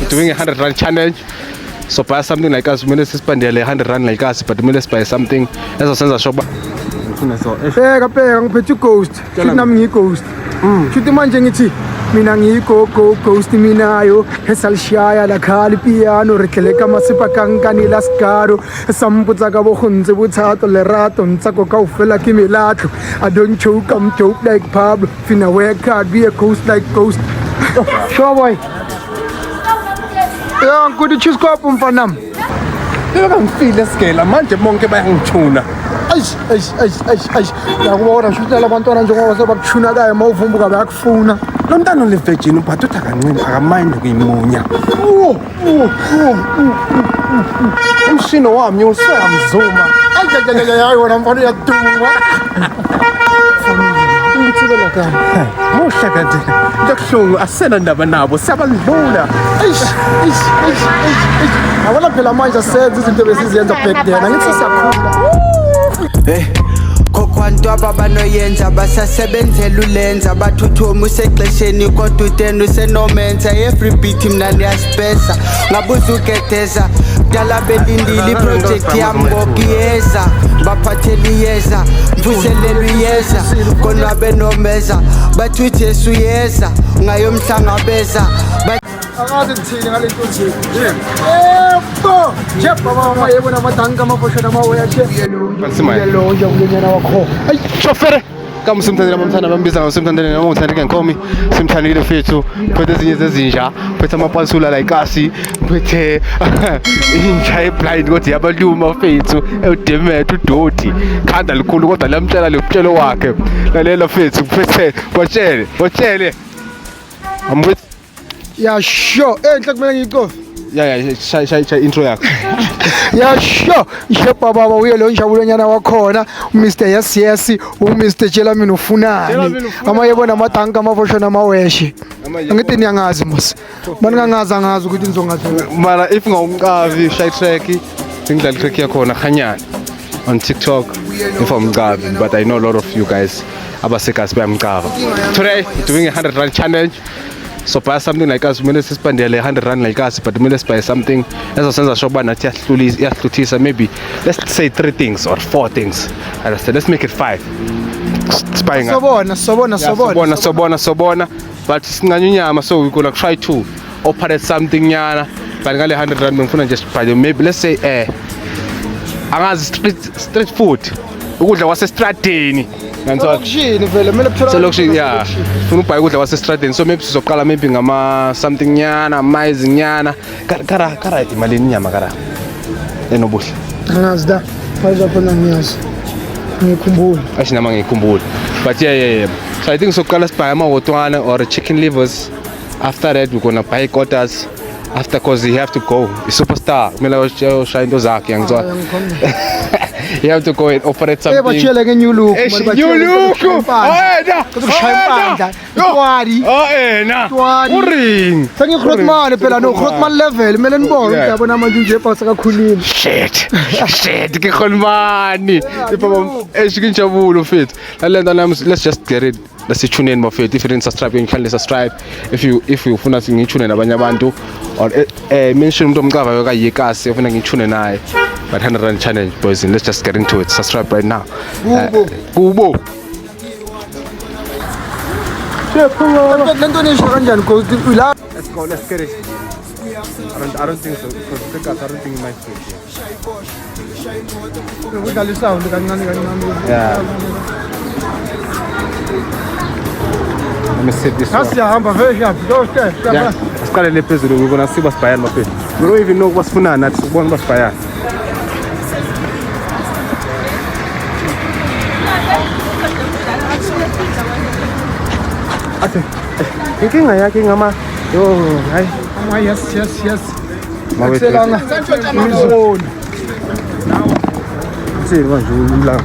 doing a 100 rand challenge. So buy something like us, we spend 100 rand like us, but we buy something as a sense of shop. Pega ngiphethe ghost. Shoot nami ngi-ghost. Shoot manje ngithi mina ngi-ghost mina yo esalishaya la khali piano re tleleka masipa kankani la skaro samputsa ka bogontse bothato lerato ntsa go ka ufela ke melatlo. I don't choke, I'm dope like Pablo. Finna work hard, be a ghost like ghost. Sure boy. Yeah, good choose ko mfanam. Ngifile scale manje bonke bayangithuna. Eish. Yakubona shutela abantwana njengoba sebakuthuna kaye mawuvumbuka bayakufuna. Lo mntana le virgin uphatha kancane akamind ukuyimunya. Umshino wami usamzuma. Hayi wona mfana uyaduma. Ngithibela kana. Mosha kanti ngiyakuhlungu asena ndaba nabo siyabadlula. Eish. Awona phela manje senze izinto besiziyenza back then. Angithi siyakhula. Kokwantu ababanoyenza basasebenzela ulenza bathuthuma usexesheni kodwa utena usenomenza every beat mina niyasipesa ngabuza ugedeza kudala belindile iproject yami ngokuyeza baphathela iyeza mvuselela uyeza konwabe nomeza bathi uJesu yeza ngayomhlangabeza Akaze ngithini ngale nto nje. Yebo. Je baba mama yebona amatanga amafosha namawaya je. Yelo nje kulenyana wakho. Ay, chauffeur. Kama simthandela mamthanda bambiza ngasimthandela noma ngithandike nkomi simthandile fethu phethe ezinye zezinja phethe amapasula la ikasi phethe inja eblind kodwa yabaluma fethu edemet udoti khanda likhulu kodwa lamtshela lomtshelo wakhe lalela fethu phethe watshele I'm with Yeah sure enhle kumele ngiyikofi. Yeah shay intro yakho. Yeah sure je baba uye lo njabulonyana wakhona uMr Yes uMr Tshela mina ufunani amayebona amatanga amafosha namaweshe angithi niyangazi mos maningangazi angazi ukuthi nizongathi mara if ngawumqavi shy track ngidlala track yakhona khanyana on TikTok if I'm Mqavi, but I know a lot of you guys abasekas bayamqava. Today doing a 100 rand challenge. So buy something like us, we spend 100 rand like us, but we buy something as a sense of shop and maybe let's say 3 things or 4 things. Let's make it 5. Spying sobona. But nyama, so we're gonna try to operate something nyana. But 100 rand we just buy maybe let's say street food. Ukudla wasestradeni. Lokishini vele kumele kuthole lokishini yeah ufuna ubhayi ukudla wasestradeni so maybe sizoqala maybe ngama something nyana maize nyana kara imali inyama kara enobuhle angazi da phakathi khona ngiyazi ngikhumbula ashinama ngikhumbula but yeah so I think soqala sibhaye amawotwana or chicken livers. After that we're gonna buy quarters after cause you have to go superstar kumele ushaya into zakhe yangizwa. You have to go and operate something. Batshele ke new look. New look. Uring. Sengigrotman phela no Grotman level kumele nibone uyabona manje nje bhasa kakhulile. Shit ke khonmani. Eshikinjabulo mfethu. Lalenda nami let's just get it. Let's tune in mfethu. If you didn't subscribe you can subscribe. If you ufuna ngitune nabanye abantu or mention umuntu omqava kayekasi ufuna ngitune naye. But 100 rand challenge boys and let's just get into it. Subscribe right now. Kubo. Let's go, let's get it. I don't think so because I don't think it might fit here. Yeah. Let me sit this one. Yeah. We're gonna see what's buying my face. We don't even know what's fun that's one what's buying. Inkinga yakhe ngama hayi ama yes mawethelanga ngizona sini manje umlanga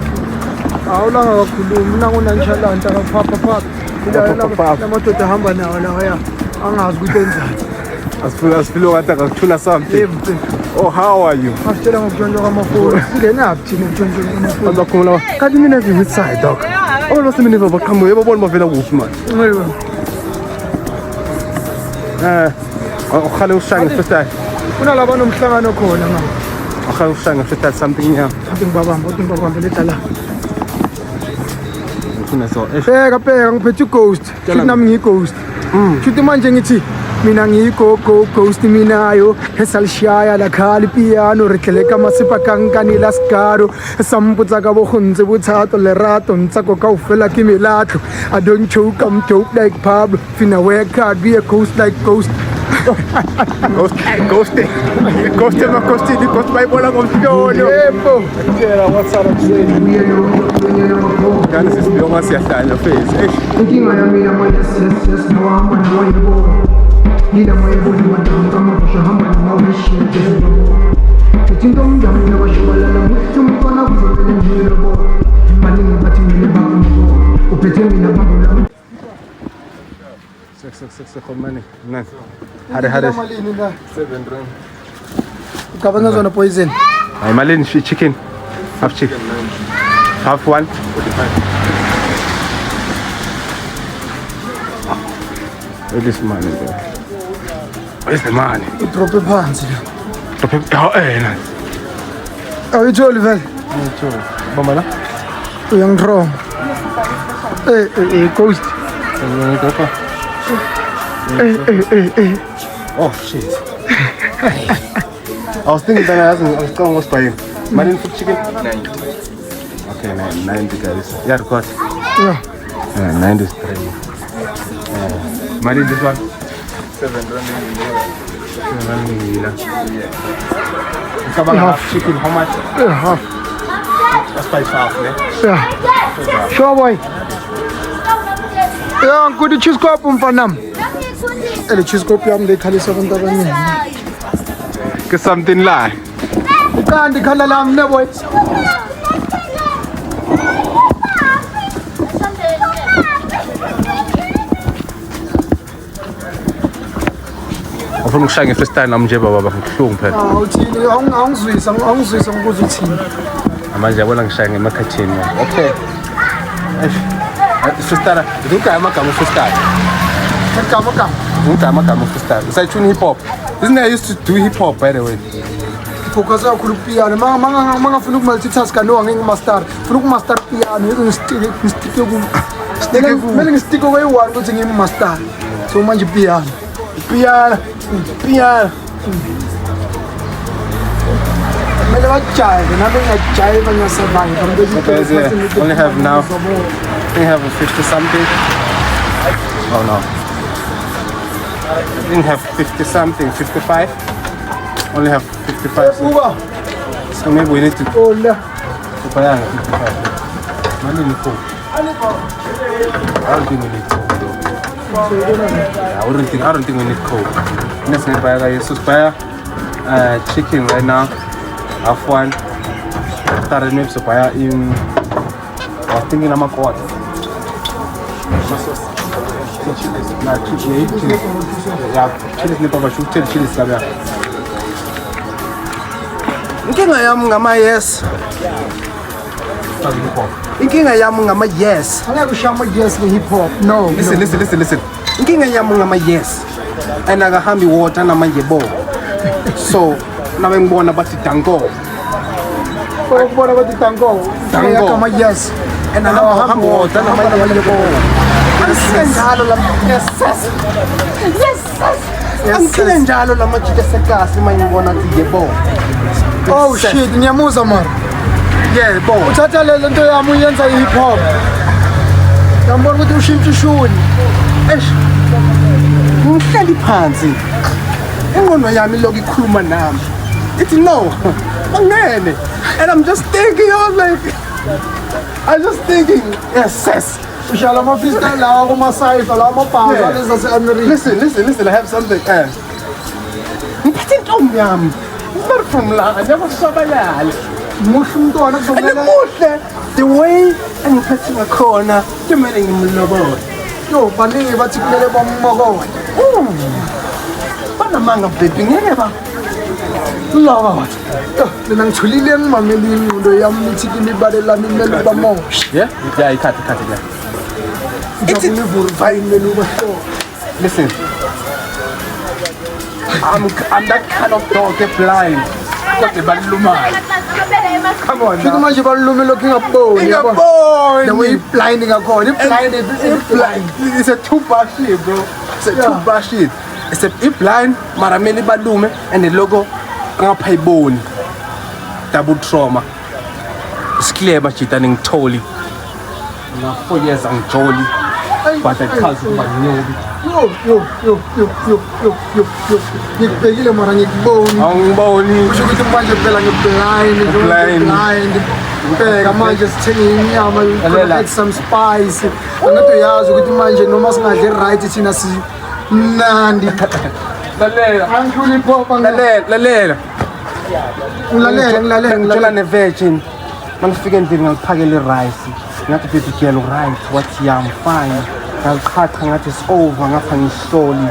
awulanga kakhuluma mina ngonantshalanta kaphapha la madoda ahamba nawo lawa angazi ukuthi enzani asifilo ngathi akakuthula something. Oh, how are you? Asitshela ngokutshontsha kwamafoni singenaphi thina ukutshontsha kwamafoni abakhuluma kanti mina ngithi side dog abantu basemini baqhamuke babona bavela kuphi manje ukhale ushange freestyle kunalaba nomhlangano khona mama ukhale ushange freestyle something new ngibabamba ledala ngifuna so bheka ngiphethe ghost futhi nami ngiyi-ghost futhi manje ngithi mina ngiyi-ghost minayo esalishaya lakhala ipiano re tleleka masepa kankane la skaro samputsa ka bogontse bothato lerato ntsako ka ofela ke melatlo I don't choke I'm dope like Pablo finna work hard be a ghost like ghost ghost bayibola ngomhlolo yebo tshela what's up ngani sisibiyonga siyahlanya face inkinga yami yamanje sesihamba noyebo nila moyebo limadanga amabusha hamba nomawishiyeke ithinto umndami nabashubalala umntwana kuzovele njilebo maningi bathi mine bakambo uphethe mina babula sekhomane nani hare 7 rand ukabanga zona poison hayi malini chicken half chicken half one 45 where is money there where's the money udrope phansi la nice awuyitholi vele bamba la uyangirong ghost oh shit I was thinking that I was going to buy money for chicken 90 okay 90 guys yeah record yeah 90 is 3 money this one 7 rand half chicken how much half that's by half yeah sure boy yeah ngikuthi cheese cup mfanam ele cheese cup yami ngikhalisa abantu abaningi ke something like ukanti khala lami ne boy ufuna ukushange freestyle nami nje baba ngikuhlungu phela uthini awungizwisa ngokuza uthini manje yabona ngishange emakhathini okay freestyle ngika amagama freestyle ngigama freestyle usayithuna hip hop isn't I used to do hip hop by the way focus kakhulu piano mangafuna ukumultitask no ngingmaster funa ukumaster piano yebo ngistike kumele ngistike kwe-1 ukuthi ngimmaster so manje piano mele bajayive nami ngiyajayiva ngiyasurvive only have now we have 50 something oh no I didn't have 50 something 55 only have 55 so maybe we need to ola buy 55 money in coke I don't think we need coke though yeah, I don't think we need coke let's buy Jesus buy chicken right now half one started maybe so buy in I was thinking I'm a quarter inkinga yami ngama yes angeke ushama yes hip hop no listen inkinga yami ngama yes and akahambi water namanje bo so nabe ngibona bathi dango ukubona bathi dango yakama yes and akahambi water namanje bo angikile njalo la majita sekasi mangibona ukuthi yebo oh shit ngiyamuza man yebo uthatha le nto yami uyenza hip hop ngiyambona ukuthi ushintsha ishuni ngihleli phansi ingqondo yami lokhu ikhuluma nami ithi no angene and I'm just thinking I'm just thinking yes ushala ama-freestyle lawa kuma-cypher lawa amabhaza lezase-america listen I have something ngiphethe intombi yami not from la nyabasabalala muhle umntwana muhle the way engiphethe ngakhona kumele ngimlobole yo baningi bathi kumele bammakona banamanga baby ngeke ba loba mina ngitholile engimamela ingqondo yami lithi kilibalelani imele bamosha ikhathi la ngiyakuniverify imele ubahlobo listen I'm that kind of dog blind. Come on Shuti now. manje balume lokhu ingaboni. The way blinding ngakhona. Blind. It's a two-bar shit, bro. It's a two-bar shit. It's a blind, marameli balume, and the logo ngapha iboni. Double trauma. It's clear but chita ngitholi. Nga 4 years angijoli. But I can't banyobi. Yo. Ngikubhekile mara ngikuboni. Angiboni. Kusho ukuthi manje phela blind. Bheka manje sithenge inyama, add some spice. Angathi uyazi ukuthi manje noma singadle right thina simnandi. Lalela. Angifuni phopa Lalela. ngilalela. Ngicela ne-virgin. Mangifike endlini ngiphakele rice. Ngathi baby girl right, what yam fine. Ngaqhatha ngathi it's over ngapha ngihloli.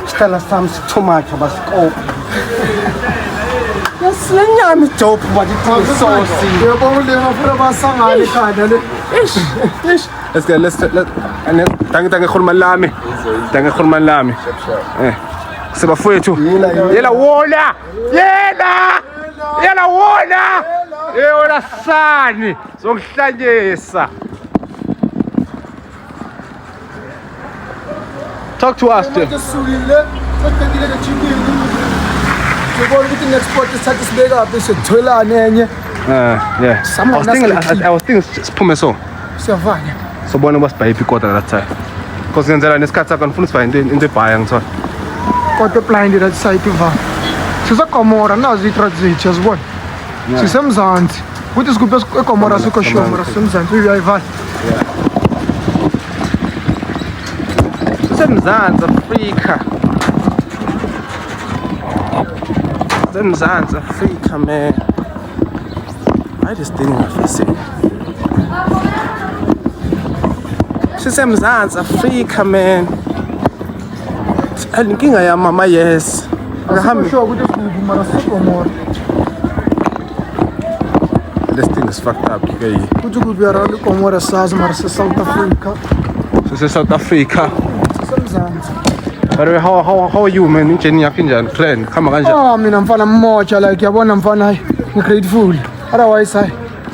Sicela sami too much abasikope. Yasilenyama idope but it's saucy. Yebo le ngafuna basangane ekhanda le. Let's go. Let's danke khuluma lami. Sebafowethu. Yela wona. Yela sani. Zongihlanyesa. Talk to us, dude. Sulile, sethengile ke chicken. Sibona ukuthi next spot isithathe sibeka apha sitholane enye. Yeah. I was thinking siphume so. Siyavanya. Sobona ubasibhaye ipikota that time. Because ngenzela nesikhathi sakho ngifuna sibhaye into ebhaya ngithola. Kodwa blind that side iva. Sizakomora nazi i-transit yazibona. Sisemzansi. Ukuthi sigubhe ekomora sikho shomora sisemzansi uyayivala. Semzansi Africa. Semzansi Africa, man. Why this thing ngafisini? Sisemzansi Africa, man. Inkinga ya mama yes. Akahambi sho ukuthi sigubhe mara sikomora. This thing is fucked up, okay? Ukuthi kubhe around ikomora sazi mara South Africa. This is South Africa. Sisemzansi. By the way, how are you, man? Injeni yakho injani? Plan, khama kanjani? Mina mfana mmoja like yabona mfana hayi ngigrateful. Otherwise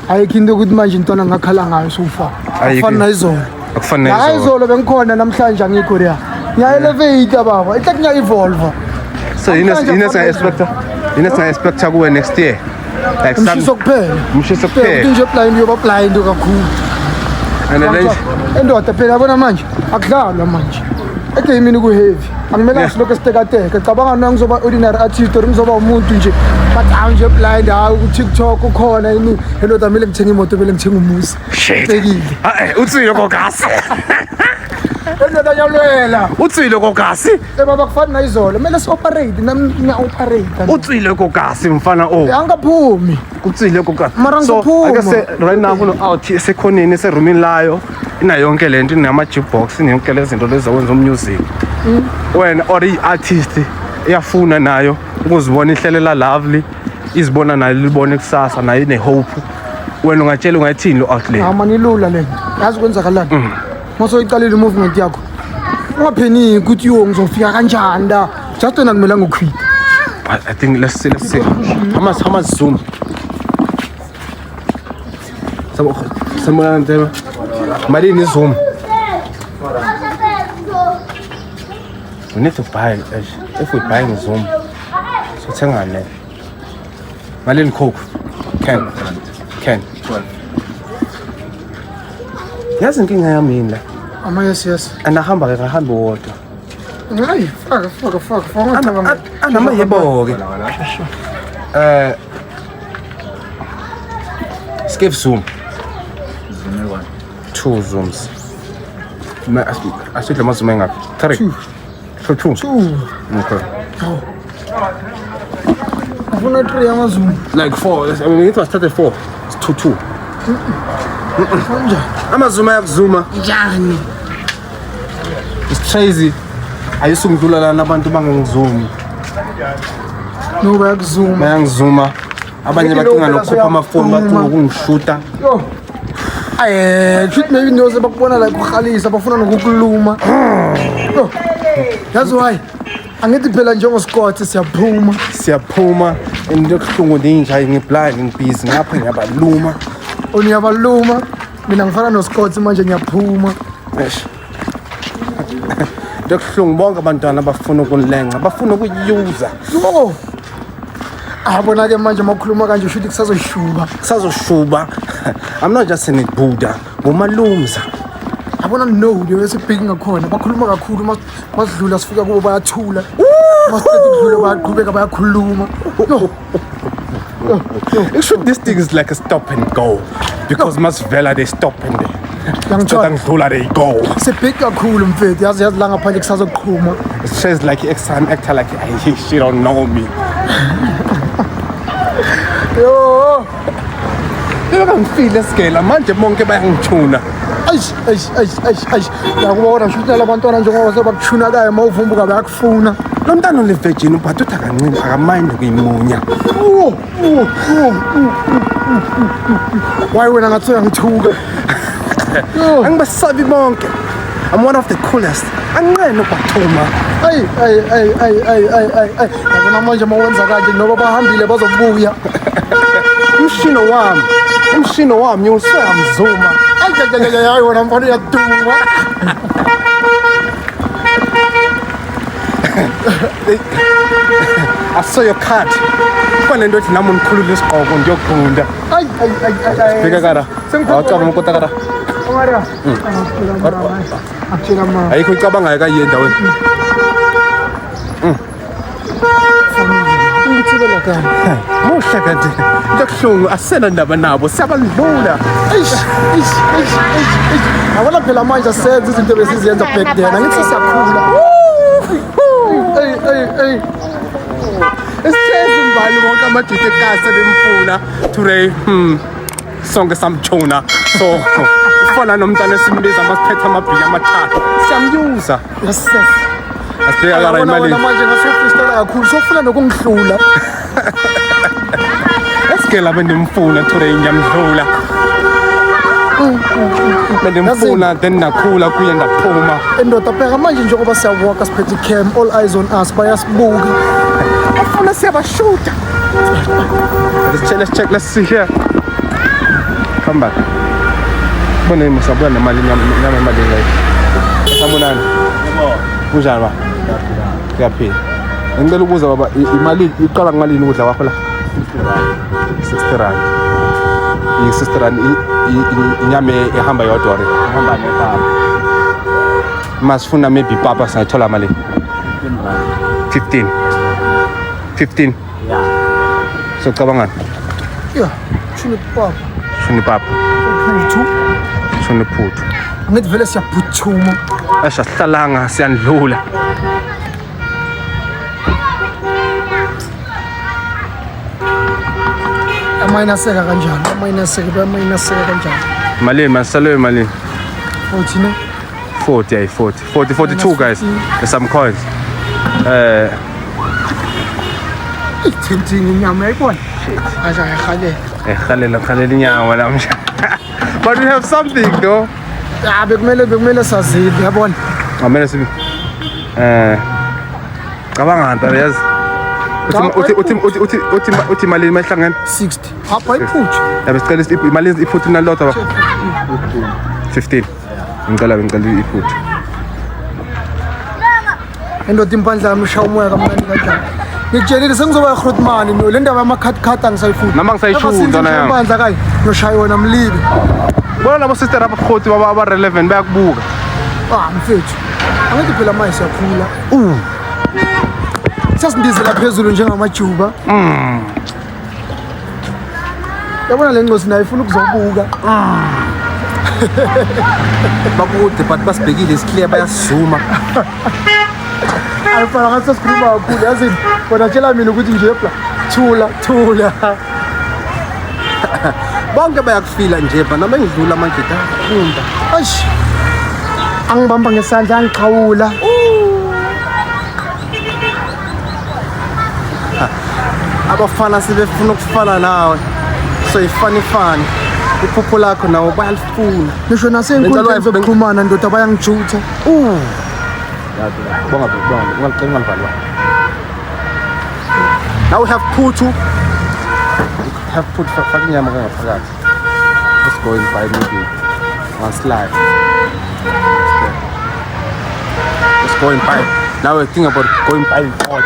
ayikho into ukuthi manje intona ngakhala ngayo so far. Akufani nayizolo. Akufani La nayizolo. izolo bengikhona namhlanje angikho la. Ngiya elevate baba. Ithi kunya evolve. So expect kuwe next year. Like Umshiso kuphela. Umshiso kuphela. Uthi nje blind yoba blind kakhulu. And then Endoda phela yabona manje akudlalwa manje. Egame ku heavy. Angimela silokho sitekateka. Cabanga nami ngizoba ordinary artist or ngizoba umuntu nje. But nje blind hawu ku TikTok ukhona yini. Endoda mele ngithenga imoto mele ngithenga umuzi. Tekile. utsile kokasi. Endoda yalwela. Utsile kokasi. Baba kufana nayizolo. Mele si operate nami ngiya operate. Utsile kokasi mfana o. Angaphumi. Utsile kokasi. Mara So ngizophuma. I guess right now kuno out sekhoneni serumini layo. Ina yonke lento inama jukebox inonke lezinto lezawenza umusic. Wena or i-artist iyafuna nayo ukuzibona ihlelela lovely izibona nayo libone kusasa nayo ine hope. Wena ungatshela ungathini lo outlet. Amanilula le. Yazi kwenzakalani? Mase uyiqalile movement yakho. Ungapheni ukuthi yo ngizofika kanjani la. Just wena kumele ngoquit. I think let's see. How much zoom? Someone there. Marine is zoom. We need to buy. If we buy a zoom, so tell me. Marine Coke. Can. 12. Yazi inkinga yami yini la? Yes. Anahamba wodwa. Hayi, faka. Anama yebo ke. Skip zoom. 2 zooms. Asithe amazoom engaphi? 3. 2. Okay. Afuna 3 amazoom. Like 4. I mean, it was started 4. It's 2. Kanjani? Amazoom ayakuzuma. Njani? It's crazy. Ayisungidlula lana abantu bangangizumi. No bayakuzuma. Bayangizuma. Abanye bacinga nokukhupha amafoni bacinga ukungishuta. Yo. Shoot maybe nyoze bakubona la ukukhalisa bafuna nokukuluma. Yo. That's why. Angithi phela njengoScott siyaphuma into kuhlungu ninja ngiblind ngibhizi ngapha ngiyabaluma uniyabaluma mina ngifana noScott manje ngiyaphuma eish into kuhlungu bonke abantwana abafuna ukunilenga bafuna ukuyuza yo abona ke manje makhuluma kanje usho ukuthi kusazoshuba I'm not just in it Buddha ngomalumza abona no bese big ngakhona bakhuluma kakhulu masidlula sifika kubo bayathula masiqeda ukudlula bayaqhubeka bayakhuluma this thing is like a stop and go because Masvela they stop and ngangithola they go sebig kakhulu mfethu yazi la ngaphandle kusazoqhuma it says like an actor like she don't know me yo ngifile skela manje bonke bayangithuna Aish yakubona shutela abantwana njengoba sebakuthuna kaye mawuvumbuka bayakufuna lo mntana ole virgin ubhatutha kancane akamind ukuyimunya why wena ngathi ngithuka angibasabi bonke I'm one of the coolest anqene ukwathuma ay yabona manje mawenza kanje noba bahambile bazobuya umshino wami useyamzuma hayi wena mfana uyaduma I saw your card kufanele nto ethi nami unikhulule isigqoko ndiyokufunda fika kara awucaba ukota kara Maria akutshela ma ayikho icabangayo kayenza wena ngithibela kani muhle kanti into kuhlungu asena ndaba nabo siyabandlula abona phela manje senze izinto besiziyenza back then angithi siyakhula esithethe imbali bonke amajude ekase bemfuna today sonke samtshona so ufana nomntana esimbiza masiphethe amabhili amathathu siyamyuza yes asibheka kara imali wena manje ngasofistela kakhulu sofuna nokungihlula esigela bendimfuna today ngiyamdlula bendimfuna then nakhula kuye ndaphuma endoda phela manje njengoba siyawalka siphethe cam all eyes on us bayasibuka afuna siyabashuta let's check let's see here come back bone musabona nemali nyama imali ngayo sabonana kunjani ba kuyaphila ngicela ukuza baba imali iqala ngalini ukudla kwakho la 60 rand i-60 rand inyama ehamba yodwa ehamba nepapa masifuna maybe papa sayithola mali 15 yeah so cabangani yeah shuni papa shuni phuthu angithi vele siyaphuthuma asihlalanga siyandlula amayinaseka kanjani amayinaseka kanjani malini masaloyo malini 40 ne 40 42 guys there's some coins ithinting inyama yayibona aja khalela inyawo namhla but we have something though bekumele sazile yabona amele sibi cabanga nta yazi uthi malini mahlangene 60 apha iphuthu yabe sicela imali iphuthu nalodwa ba 15 ngicela iphuthu endoda impandla yami ushawa umoya kamnandi kanjani ngikutshelile sengizoba yigrotmani no le ndaba yamakhadi angisayifuni nama ngisayishuni ntona yami impandla kayi noshaya wona mlibe bona labo sister abakhoti baba relevant bayakubuka mfethu angithi phela manje siyakhula sasindizela phezulu njengamajuba yabona le ncosi nayo ifuna ukuzobuka bakude but basibhekile isiclear bayasizuma ayifana ngathi sesikhuluma kakhulu yazini bona tshela mina ukuthi nje bla thula bonke bayakufila nje ba noma ngidlula manje dafunda ash angibamba ngesandla angiqhawula abafana sebefuna ukufana nawe so ifani iphupho lakho nawo bayalifuna ngisho nasenkundleni zokuxhumana ndoda bayangijutha bonga ungalivalwa Now we have putu. Have put fucking nyama ngaphakathi. Let's go and buy maybe one slide. Let's go and buy. Now we think about going by court.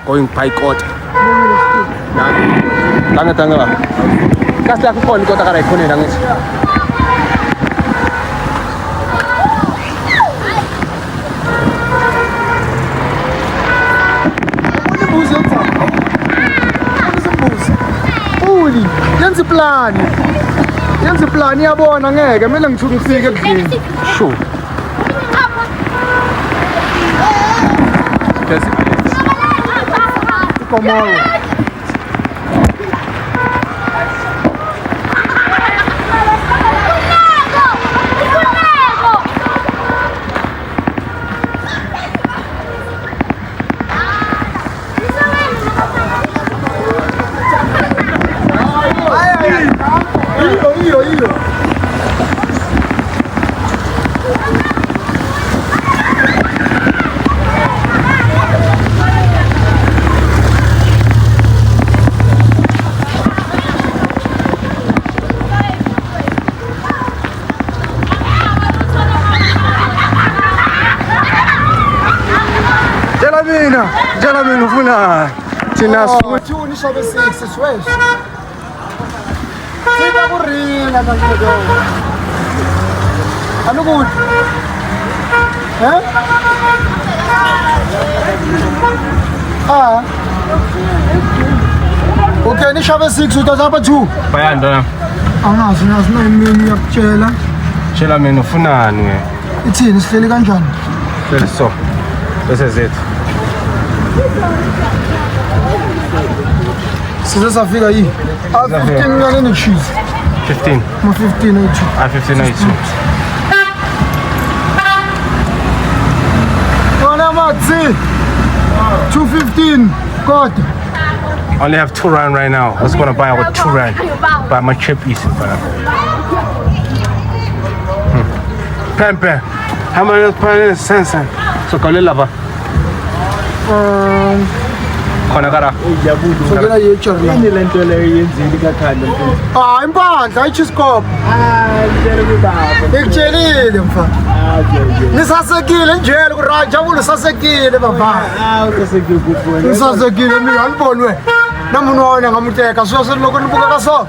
Going by court. Tanga. Kasi ako phone ko taka record nang is. Yenza plan yabona ngeke kumele ngifike ekudleni. Sure. Tomorrow. Hilo. Jela mina ufuna thina sifuna ishobe 6 siwesh. Sika kuringa manje. Alukut. Okay, nishobe 6 utazapa 2. Bayanda. Angazi na imini yakutshela. Tshela mina ufunani we? Ithini sihleli kanjani? Hleli so. Bese zethu. Size safika yini? 15 ngane necheese. 15. Ma 15 ayithu. 15 ayithu. Wona matsi. 215 kodwa. Only have 2 rand right now. I was gonna buy our 2 rand. Buy my chip easy for that. Pempe. How many is sense? So call it lava. Konakara. Sokela yechorla. Ini lento le yenzile kakhanda mfowethu. Impandla iChiscope. Ngicela kubaba. Ngikutshelile mfana. Nisasekile njelo kurajabule usasekile baba. Usasekile kupona. Nisasekile mina alibonwe. Namuntu wona ngamuteka siyose lokho nibuka kaso.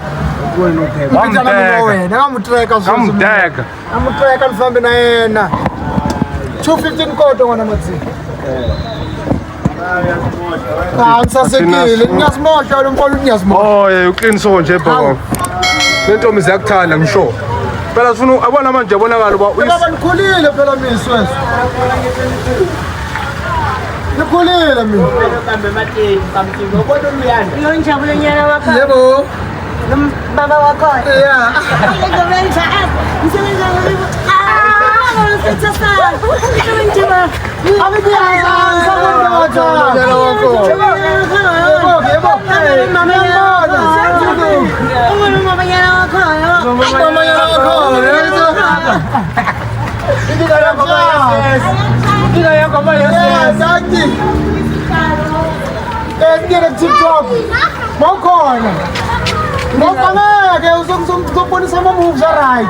Wena upheka. Ngitana mina wena ngamutreka siyose. Ngamdeka. Ngamutreka nifambe na yena. 215 kodwa ngona matsi. Ngisasekile ngiyazimosha lo mfana ngiyazimosha. Oh yeah, uqiniso nje baba. Lentombi ziyakuthanda ngisho. Phela sifuna abona manje abonakala uba Baba nikhulile phela miswe. Nikhulile mina. Kambe mateki kamthingo kodwa umyanda. Ngiyonjabule nyana wakho. Yebo. Baba wakho. Yeah. Ngizokwenza ngisebenza ngalibo. TikTok. Mokhona. Mokhona-ke uzokubonisa ama-moves right.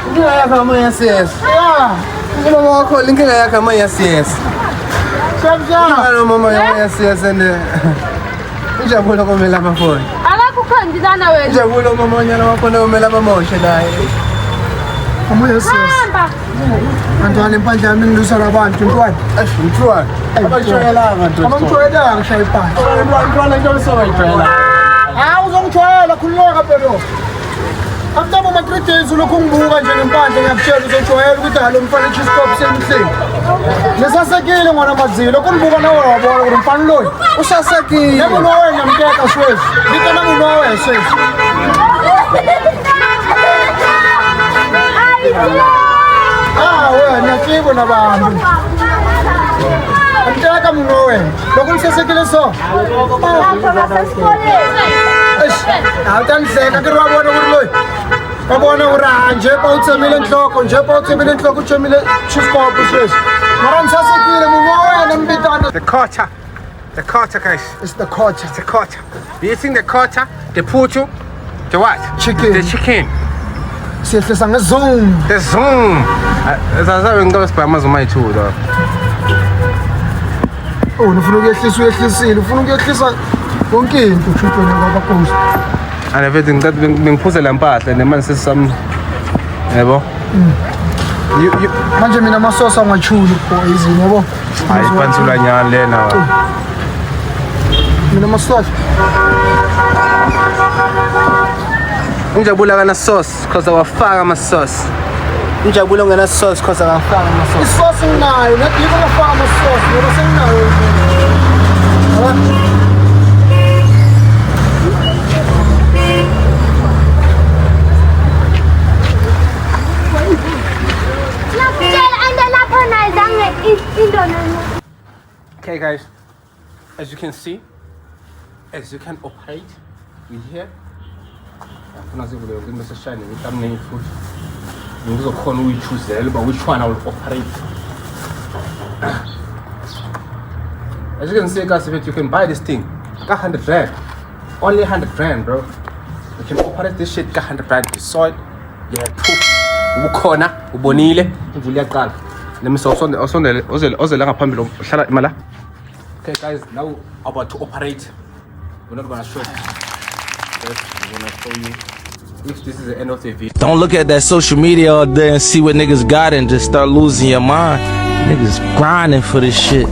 Inkinga yakho ama-yes. Yeah. Mama wakho inkinga yakho ama-yes. Shap. Mama ama-yes and ujabule komela amafoni. Akakukhandizana wena. Ujabule umamanyana wakho nomela abamoshe naye. Ama-yes. Hamba. Antwana impandla yami ngilusala abantu ntwana. Mntwana. Abashayelanga nto. Abamjwayelanga shaya ipandla. Mntwana into sobayijwayela. Uzongijwayela khululeka phela. After my 3 days ulokhu ngibuka nje ngempandla ngiyakutshela uzojwayela ukuthi halo mfana iChiscope semhleni. Nisasekile ngwana mazilo kungibuka nawe wabona ukuthi mfana loyi usasekile. Yebo lowe ngiyamteka swesi. Ngitana munhu wawe swesi. Wena kibo nabantu. Ngiteka munhu wena. Lokhu nisasekile so. Awutangiseka ke wabona ukuthi loyi. Babona ura nje pa utsemile enhloko nje pa utsemile enhloko uchemile iChiscope swesi. Mara nisasekile munhu wena mbitana. the quarter. The quarter, guys. It's the quarter. The quarter. Eating the quarter, the putu, the what? Chicken. The chicken. Siyehlisa ngezoom. The zoom. Zazabe ngicela sibhama zoma yithi though. Oh, ufuna ukuyehlisa uyehlisile. Ufuna ukuyehlisa konke into ushutweni ngoba ghost. And everything that ngiphuze la mpahla nemanje sesam yebo. You Manje mina amasosi angachuli poison yabo. ayipantsula nyana lena. Mina amasosi. Ngijabula kana sauce because awafaka ama sauce. Ngijabula ngena sauce because awafaka ama sauce. Isosi nginayo, nathi yiko ngafaka amasosi, ngoba senginayo. Okay guys, as you can see, as you can operate, we here. Mr. Shining, with thumbnail food. You can choose but which one I will operate. As you can see, guys, you can buy this thing. Got 100 rand. Only 100 rand, bro. You can operate this shit. Got 100 rand. You saw it. You have proof. Ubukona, ubonile, uvuliaqala. Let me also okay guys, now about to operate. We're not gonna show it. I'm gonna show you if this is the end of the video. Don't look at that social media all day and see what niggas got and just start losing your mind. Niggas grinding for this shit.